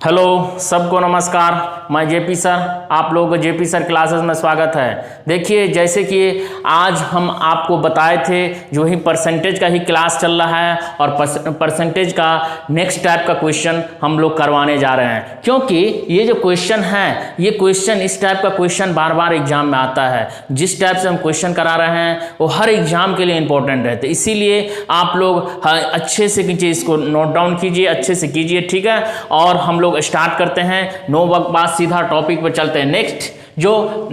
Hello, सबको नमस्कार। मैं जेपी सर, आप लोगों को जेपी सर क्लासेस में स्वागत है। देखिए, जैसे कि आज हम आपको बताए थे, जो ही परसेंटेज का ही क्लास चल रहा है और परसेंटेज का नेक्स्ट टाइप का क्वेश्चन हम लोग करवाने जा रहे हैं, क्योंकि ये जो क्वेश्चन है, ये क्वेश्चन इस टाइप का क्वेश्चन बार बार एग्जाम में आता है। जिस टाइप से हम क्वेश्चन करा रहे हैं वो हर एग्जाम के लिए इंपॉर्टेंट रहते हैं, इसीलिए आप लोग अच्छे से कीजिए, इसको नोट डाउन कीजिए, अच्छे से कीजिए, ठीक है। और हम लोग स्टार्ट करते हैं, नो वक्त बाद सीधा टॉपिक पर चलते हैं। नेक्स्ट जो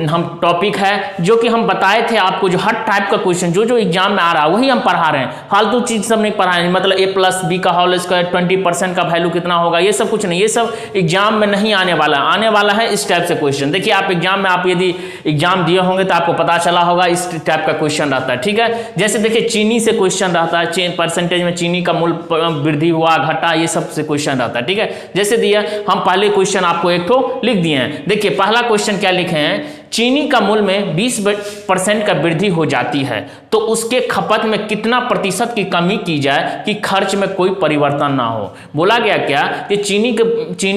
हम टॉपिक है, जो कि हम बताए थे आपको, जो हर टाइप का क्वेश्चन जो एग्जाम में आ रहा है वही हम पढ़ा रहे हैं, फालतू चीज सब नहीं पढ़ा रहे हैं। मतलब a प्लस बी का होल स्क्वायर 20% का वैल्यू कितना होगा, ये सब कुछ नहीं, ये सब एग्जाम में नहीं आने वाला, आने वाला है इस टाइप से क्वेश्चन। देखिए, आप एग्जाम में, आप यदि एग्जाम दिए होंगे तो आपको पता चला होगा इस टाइप का क्वेश्चन रहता है, ठीक है। जैसे देखिए, चीनी से क्वेश्चन रहता है, परसेंटेज में चीनी का मूल्य वृद्धि हुआ घटा, ये सब से क्वेश्चन रहता है, ठीक है। जैसे दिया, हम पहले क्वेश्चन आपको एक तो लिख दिए हैं। देखिए, पहला क्वेश्चन क्या लिखे हैं, चीनी का मूल्य में 20% का वृद्धि हो जाती है तो उसके खपत में कितना प्रतिशत की कमी की जाए कि खर्च में कोई परिवर्तन ना हो। बोला गया क्या कि चीनी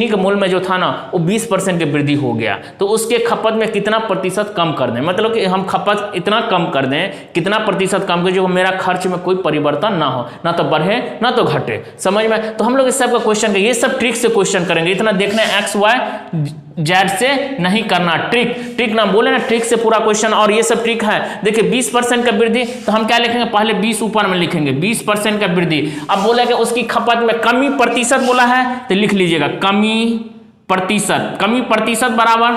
के मूल्य में जो था ना वो 20% की वृद्धि हो गया, तो उसके खपत में कितना प्रतिशत कम कर दें, मतलब कि हम खपत इतना कम कर दें, कितना प्रतिशत कम कर, जो मेरा खर्च में कोई परिवर्तन ना हो, ना तो बढ़े ना तो घटे। समझ में? तो हम लोग इस सब का क्वेश्चन, ये सब ट्रिक से क्वेश्चन करेंगे। इतना देखना एक्स वाई जेड से नहीं करना, ट्रिक ना बोले ना, ट्रिक से पूरा क्वेश्चन। और ये सब ट्रिक है। देखिए, 20% का वृद्धि, तो हम क्या लिखेंगे, पहले 20 ऊपर में लिखेंगे, 20% का वृद्धि। अब बोला कि उसकी खपत में कमी प्रतिशत बोला है, तो लिख लीजिएगा कमी प्रतिशत बराबर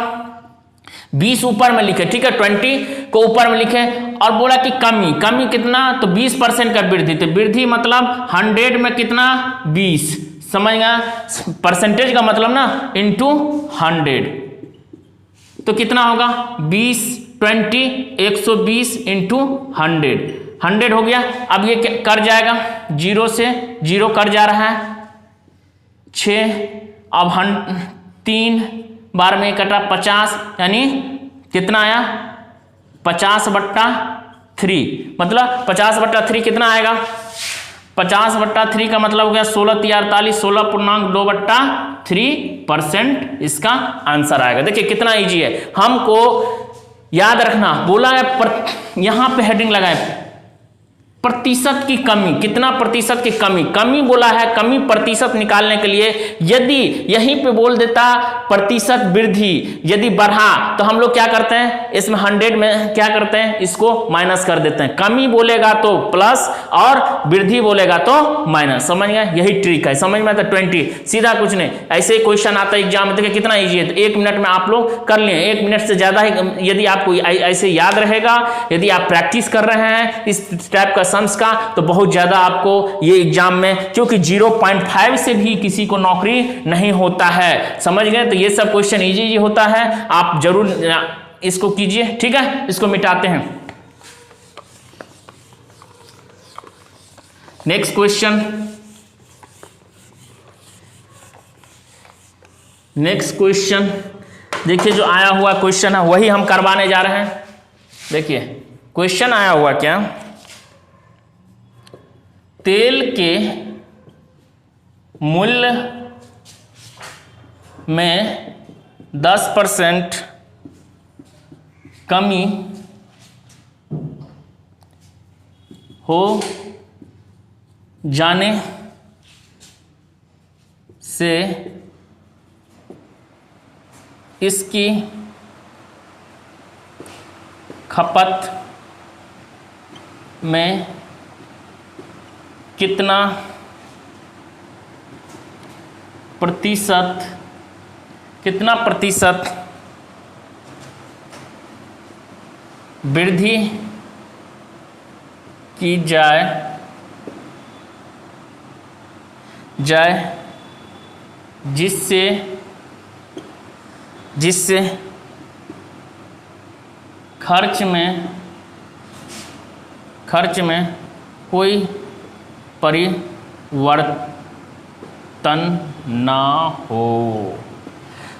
20 ऊपर में लिखे, ठीक है, 20 को ऊपर में लिखे। और बोला कि कमी कितना, तो 20% का वृद्धि, तो वृद्धि मतलब 100 में कितना, 20। समझ गया? परसेंटेज का मतलब ना इंटू 100, तो कितना होगा 120 इंटू 100 हो गया। अब ये कर जाएगा, 0 से 0 कर जा रहा है, 6। अब 3 बार में कटा 50, यानी कितना आया 50/3, मतलब 50/3 कितना आएगा, 50/3 का मतलब हो गया 16×3 = 16.3% इसका आंसर आएगा। देखिए कितना इजी है, हमको याद रखना। बोला है यहां पे हेडिंग लगाए, प्रतिशत की कमी, कितना प्रतिशत की कमी बोला है। कमी प्रतिशत निकालने के लिए यदि यहीं पे बोल देता प्रतिशत वृद्धि, यदि बढ़ा, तो हम लोग क्या करते हैं, इसमें 100 में क्या करते हैं, इसको माइनस कर देते हैं। कमी बोलेगा तो प्लस और वृद्धि बोलेगा तो माइनस। समझ गया? यही ट्रिक है, समझ में? तो 20 सीधा कुछ नहीं, ऐसे ही क्वेश्चन आता है एग्जाम में। देखिए कितना ईजी है, तो 1 मिनट में आप लोग कर लिए, 1 मिनट से ज्यादा ही यदि आपको ऐसे याद रहेगा, यदि आप प्रैक्टिस कर रहे हैं इस टाइप का सम्स का, तो बहुत ज्यादा आपको ये एग्जाम में, क्योंकि 0.5 से भी किसी को नौकरी नहीं होता है। समझ गए? तो ये सब क्वेश्चन इजी होता है, आप जरूर इसको कीजिए, ठीक है। इसको मिटाते हैं। नेक्स्ट क्वेश्चन देखिए, जो आया हुआ क्वेश्चन है वही हम करवाने जा रहे हैं। देखिए क्वेश्चन आया हुआ क्या, तेल के मूल्य में 10% कमी हो जाने से इसकी खपत में कितना प्रतिशत वृद्धि की जाए जिससे खर्च में कोई परिवर्तन ना हो।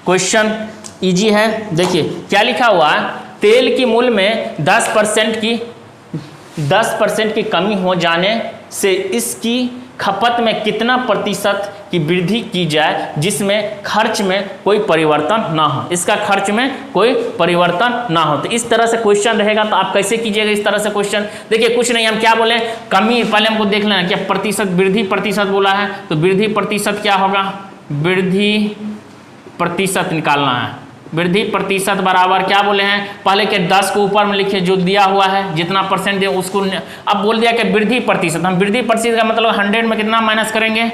क्वेश्चन इजी है। देखिए क्या लिखा हुआ है, तेल की मूल्य में 10% की कमी हो जाने से इसकी खपत में कितना प्रतिशत की वृद्धि की जाए जिसमें खर्च में कोई परिवर्तन ना हो, इसका खर्च में कोई परिवर्तन ना हो। तो इस तरह से क्वेश्चन रहेगा। तो आप कैसे कीजिएगा इस तरह से क्वेश्चन? देखिए कुछ नहीं, हम क्या बोले, कमी, पहले हमको देख लेना क्या प्रतिशत, वृद्धि प्रतिशत बोला है, तो वृद्धि प्रतिशत क्या होगा, वृद्धि प्रतिशत निकालना है। वृद्धि प्रतिशत बराबर क्या बोले हैं, पहले के 10 को ऊपर में लिखिए, जो दिया हुआ है जितना परसेंट दिया उसको, अब बोल दिया कि वृद्धि प्रतिशत, हम वृद्धि प्रतिशत का मतलब 100 में कितना माइनस करेंगे,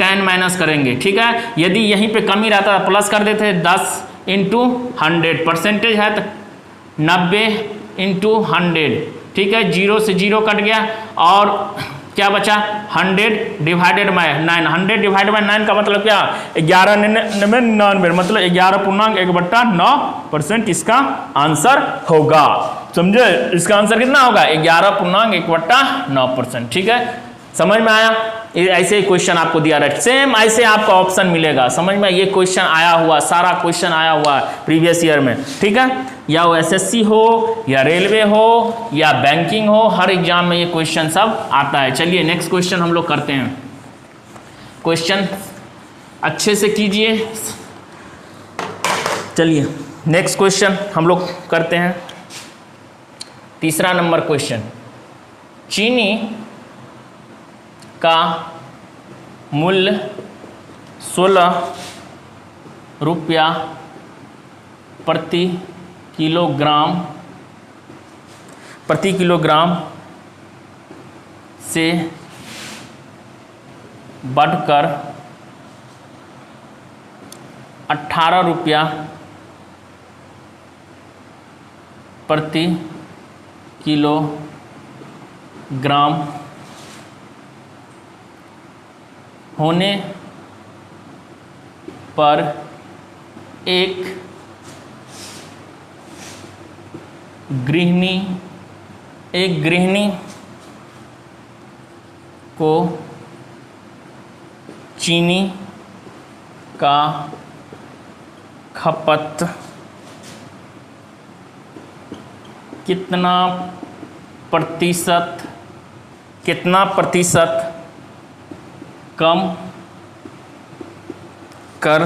10 माइनस करेंगे। ठीक है, यदि यहीं पे कमी रहता तो प्लस कर देते, 10 × 100 परसेंटेज है तो 90 × 100। ठीक है, 0 से 0 कट गया और क्या बचा, 100 डिवाइडेड बाय 9। 100 डिवाइडेड बाय 9 का मतलब क्या, 1199, मतलब 11.1/9% इसका आंसर होगा। समझे, इसका आंसर कितना होगा, 11.1/9%। ठीक है, समझ में आया? ऐसे ही क्वेश्चन आपको दिया रहा है, सेम ऐसे आपका ऑप्शन मिलेगा। समझ में, ये क्वेश्चन आया हुआ, सारा क्वेश्चन आया हुआ प्रीवियस ईयर में। ठीक है, या वो एसएससी हो या रेलवे हो या बैंकिंग हो, हर एग्जाम में ये क्वेश्चन सब आता है। चलिए नेक्स्ट क्वेश्चन हम लोग करते हैं। क्वेश्चन अच्छे से कीजिए। चलिए नेक्स्ट क्वेश्चन हम लोग करते हैं। तीसरा नंबर क्वेश्चन, चीनी का मूल्य 16 रुपया प्रति किलोग्राम से बढ़कर 18 रुपया प्रति किलोग्राम होने पर एक गृहिणी को चीनी का खपत कितना प्रतिशत कम कर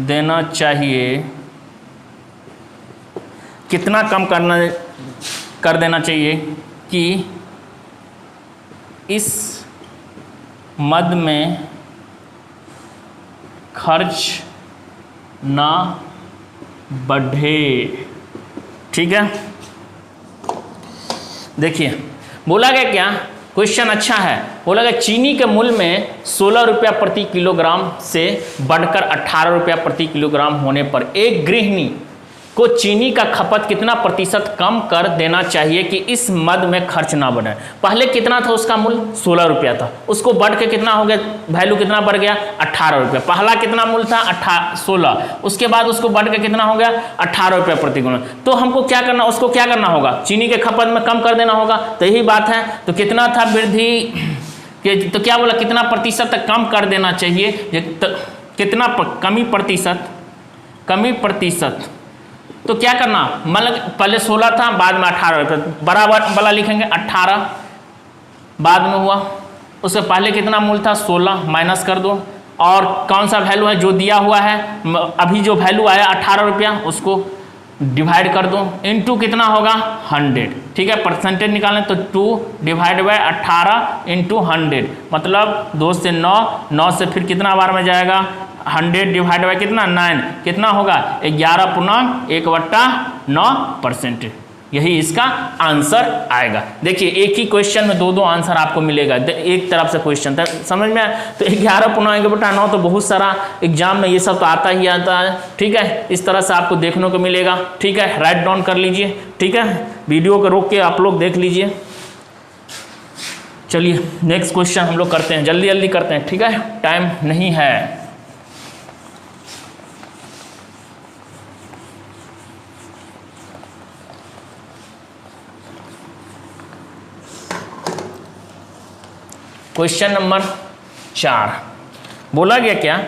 देना चाहिए, कितना कम कर देना चाहिए कि इस मद में खर्च ना बढ़े। ठीक है, देखिए बोला गया क्या, क्वेश्चन अच्छा है। बोला गया चीनी के मूल्य में 16 रुपया प्रति किलोग्राम से बढ़कर 18 रुपया प्रति किलोग्राम होने पर एक गृहिणी को चीनी का खपत कितना प्रतिशत कम कर देना चाहिए कि इस मद में खर्च ना बढ़े। पहले कितना था उसका मूल्य, 16 रुपया था, उसको बढ़ के कितना हो गया, वैल्यू कितना बढ़ गया, 18 रुपया। पहला कितना मूल्य था, 16, उसके बाद उसको बढ़ के कितना हो गया, 18 रुपया प्रति किलोग्राम। तो हमको क्या करना, उसको क्या करना होगा, चीनी के खपत में कम कर देना होगा। तो यही बात है, तो कितना था वृद्धि, तो क्या बोला, कितना प्रतिशत तक कम कर देना चाहिए, तो कितना कमी प्रतिशत। तो क्या करना, मतलब पहले 16 था, बाद में 18 रुपये, बराबर वाला लिखेंगे, 18 बाद में हुआ, उससे पहले कितना मूल्य था, 16, माइनस कर दो, और कौन सा वैल्यू है जो दिया हुआ है, अभी जो वैल्यू आया 18 रुपया, उसको डिवाइड कर दो, इनटू कितना होगा, 100। ठीक है, परसेंटेज निकालें तो 2 डिवाइड बाय 18 × 100, मतलब 2 से 9, 9 से फिर कितना बार में जाएगा, 100 डिवाइड बाय कितना, 9, कितना होगा, 11.1/9%। यही इसका आंसर आएगा। देखिए एक ही क्वेश्चन में दो आंसर आपको मिलेगा, एक तरफ से क्वेश्चन था, समझ में आया। तो 11.1/9 तो बहुत सारा एग्जाम में ये सब तो आता ही आता है। ठीक है, इस तरह से आपको देखने को मिलेगा। ठीक है, राइट डाउन कर लीजिए। ठीक है, वीडियो को रोक के आप लोग देख लीजिए। चलिए नेक्स्ट क्वेश्चन हम लोग करते हैं, जल्दी जल्दी करते हैं। ठीक है, टाइम नहीं है। क्वेश्चन नंबर 4 बोला गया क्या,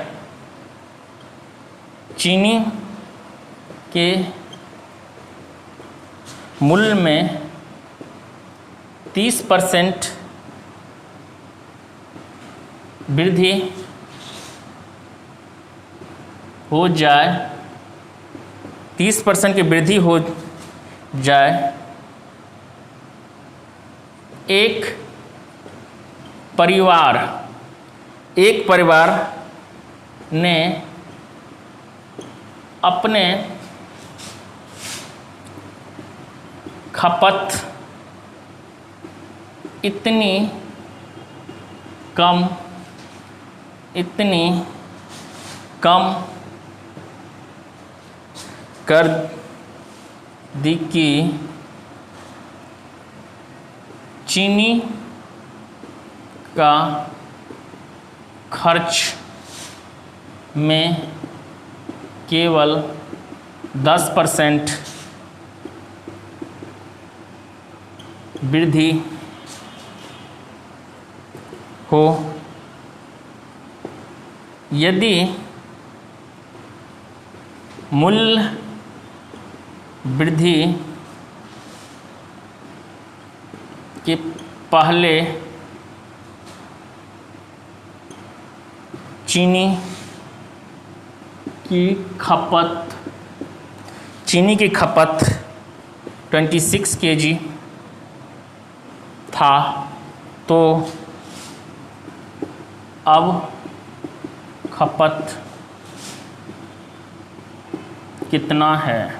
चीनी के मूल्य में 30% वृद्धि हो जाए, 30% की वृद्धि हो जाए, एक परिवार ने अपने खपत इतनी कम कर दी कि चीनी का खर्च में केवल 10% वृद्धि हो। यदि मूल्य वृद्धि के पहले चीनी की खपत 26 kg था, तो अब खपत कितना है।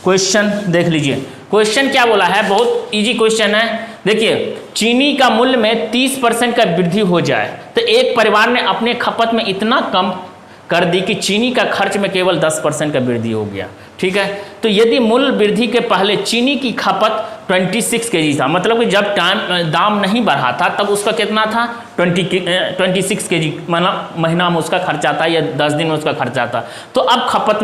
क्वेश्चन देख लीजिए, क्वेश्चन क्या बोला है, बहुत इजी क्वेश्चन है। देखिए, चीनी का मूल्य में 30% का वृद्धि हो जाए तो एक परिवार ने अपने खपत में इतना कम कर दी कि चीनी का खर्च में केवल 10% का वृद्धि हो गया। ठीक है, तो यदि मूल्य वृद्धि के पहले चीनी की खपत 26 kg था, मतलब कि जब दाम नहीं बढ़ा था तब उसका कितना था 26 kg महीना में उसका खर्चा था या 10 दिन में उसका खर्चा था। तो अब खपत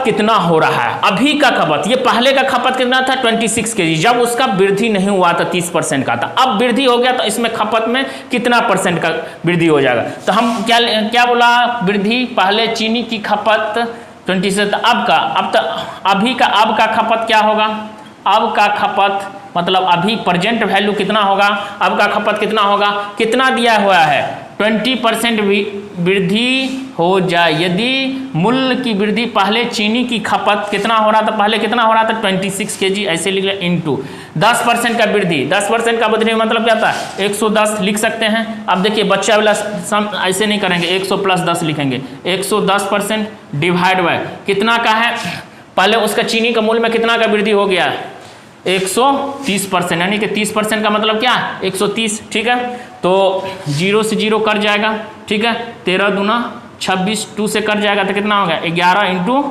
कितना हो रहा है, अभी का खपत, ये पहले का खपत कितना था 26 kg, जब उसका वृद्धि नहीं हुआ था 30% का था, अब वृद्धि हो गया तो इसमें खपत में कितना % का वृद्धि हो जाएगा। तो हम क्या बोला, वृद्धि पहले चीनी की खपत 26, अब का खपत क्या होगा, अब का खपत मतलब अभी प्रेजेंट वैल्यू कितना होगा, अब का खपत कितना होगा, कितना दिया हुआ है 20% वृद्धि हो जाए। यदि मूल्य की वृद्धि पहले चीनी की खपत कितना हो रहा था, पहले कितना हो रहा था 26 kg, ऐसे लिख ले, इंटू 10% का वृद्धि, 10% का वृद्धि मतलब क्या था 110 लिख सकते हैं। अब देखिए बच्चा वाला सम ऐसे नहीं करेंगे, 100 + 10 लिखेंगे, 110% डिवाइड बाय कितना का है, पहले उसका चीनी का मूल्य में कितना का वृद्धि हो गया 130%, यानी कि 30% का मतलब क्या 130। ठीक है, तो 0 से 0 कट जाएगा। ठीक है, 13 दूना 26, 2 से कट जाएगा तो कितना होगा 11 इंटू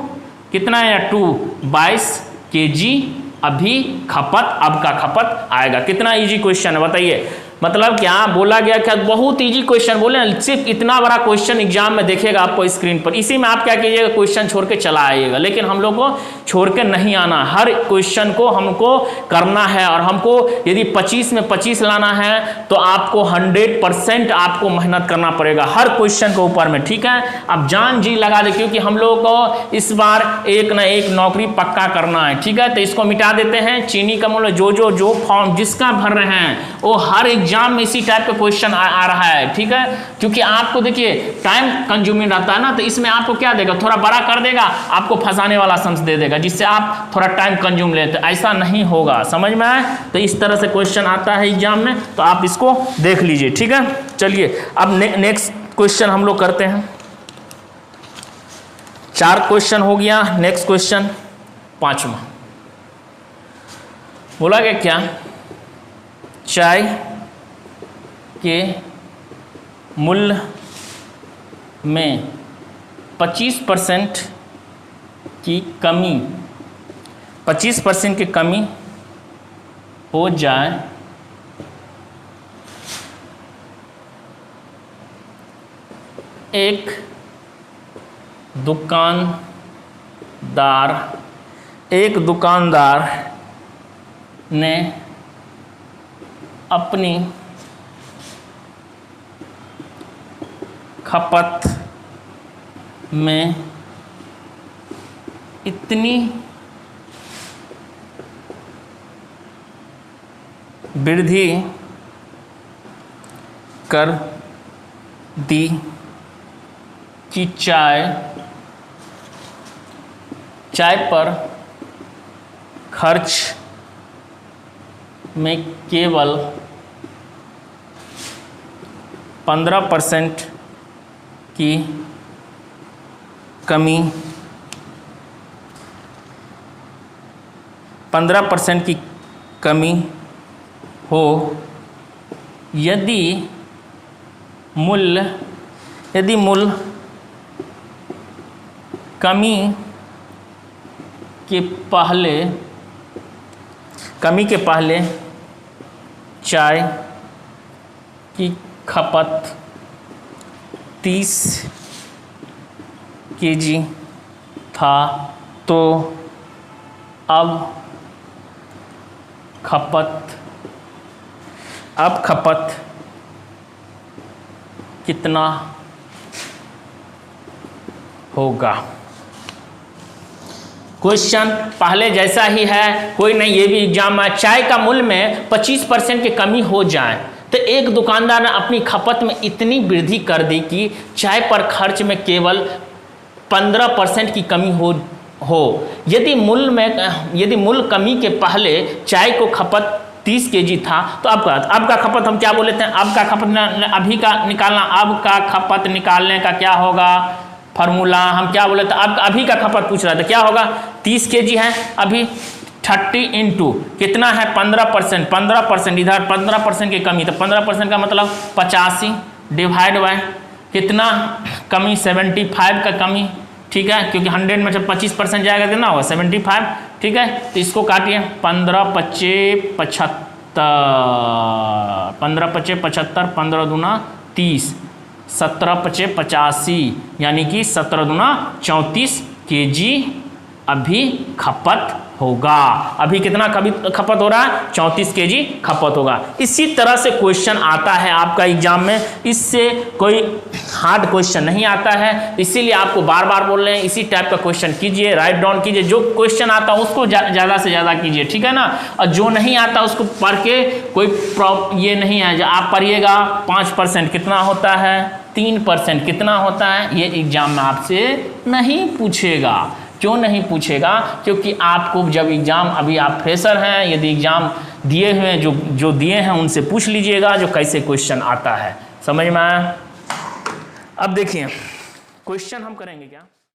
कितना है 2, 22 kg अभी खपत, अब का खपत आएगा। कितना इजी क्वेश्चन है बताइए, मतलब क्या बोला गया, क्या बहुत इजी क्वेश्चन बोले, सिर्फ इतना बड़ा क्वेश्चन एग्जाम में देखेगा आपको स्क्रीन पर, इसी में आप क्या कीजिएगा क्वेश्चन छोड़ के चला आइएगा, लेकिन हम लोग को छोड़ के नहीं आना, हर क्वेश्चन को हमको करना है। और हमको यदि 25 में 25 लाना है तो आपको 100% आपको मेहनत करना पड़ेगा हर क्वेश्चन के ऊपर में। ठीक है, अब जान जी लगा दे, क्योंकि हम लोग को इस बार एक ना एक नौकरी पक्का करना है। ठीक है, तो इसको मिटा देते हैं, चीनी का मूल्य जो फॉर्म जिसका भर रहे हैं वो हर एग्जाम में इसी टाइप का क्वेश्चन आ रहा है। ठीक है, क्योंकि आपको देखिए टाइम कंज्यूमिंग रहता है ना, तो इसमें आपको क्या देगा, थोड़ा बड़ा कर देगा, आपको फंसाने वाला सम्स दे देगा, जिससे आप थोड़ा टाइम कंज्यूम लेते, ऐसा नहीं होगा, समझ में आए। तो इस तरह से क्वेश्चन आता है एग्जाम में, तो आप इसको देख लीजिए। ठीक है, चलिए अब नेक्स्ट क्वेश्चन हम लोग करते हैं। 4 क्वेश्चन हो गया, नेक्स्ट क्वेश्चन 5वां बोला गया क्या, चाय के मूल्य में 25% की कमी, 25% की कमी हो जाए, एक दुकानदार ने अपनी खपत में इतनी वृद्धि कर दी कि चाय पर खर्च में केवल 15% की कमी 15% की कमी हो यदि मूल्य कमी के पहले चाय की खपत 30 kg था तो अब खपत कितना होगा। क्वेश्चन पहले जैसा ही है, कोई नहीं, ये भी एग्जाम में चाय का मूल्य में 25% की कमी हो जाए तो एक दुकानदार ने अपनी खपत में इतनी वृद्धि कर दी कि चाय पर खर्च में केवल 15% की कमी हो यदि मूल्य कमी के पहले चाय को खपत 30 kg था तो अब का खपत हम क्या बोले थे, अब का खपत अभी का निकालना, अब का खपत निकालने का क्या होगा फार्मूला, हम क्या बोले थे, अब अभी का खपत पूछ रहा था, क्या होगा 30 kg है अभी, 30 इंटू कितना है 15%, इधर 15% की कमी, तो 15% का मतलब 85 डिवाइड बाय कितना कमी 75 का कमी, ठीक है, क्योंकि 100 में जब 25% जाएगा कितना होगा 75, ठीक है, तो इसको काटिए 15 पच्चे 75, 15 दूना 30, 17 पचे 85, यानी कि 17 दूना 34 kg अभी खपत होगा। अभी कितना खपत हो रहा है 34 kg खपत होगा। इसी तरह से क्वेश्चन आता है आपका एग्जाम में, इससे कोई हार्ड क्वेश्चन नहीं आता है, इसीलिए आपको बार बार बोल रहे हैं इसी टाइप का क्वेश्चन कीजिए, राइट डाउन कीजिए, जो क्वेश्चन आता है उसको ज़्यादा से ज़्यादा कीजिए, ठीक है ना, और जो नहीं आता उसको पढ़ के कोई ये नहीं है जो आप पढ़िएगा 5% कितना होता है, 3% कितना होता है, ये एग्जाम में आपसे नहीं पूछेगा। क्यों नहीं पूछेगा? क्योंकि आपको जब एग्ज़ाम, अभी आप फ्रेशर हैं, यदि एग्ज़ाम दिए हुए जो दिए हैं उनसे पूछ लीजिएगा जो कैसे क्वेश्चन आता है। समझ में आया? अब देखिए क्वेश्चन हम करेंगे क्या।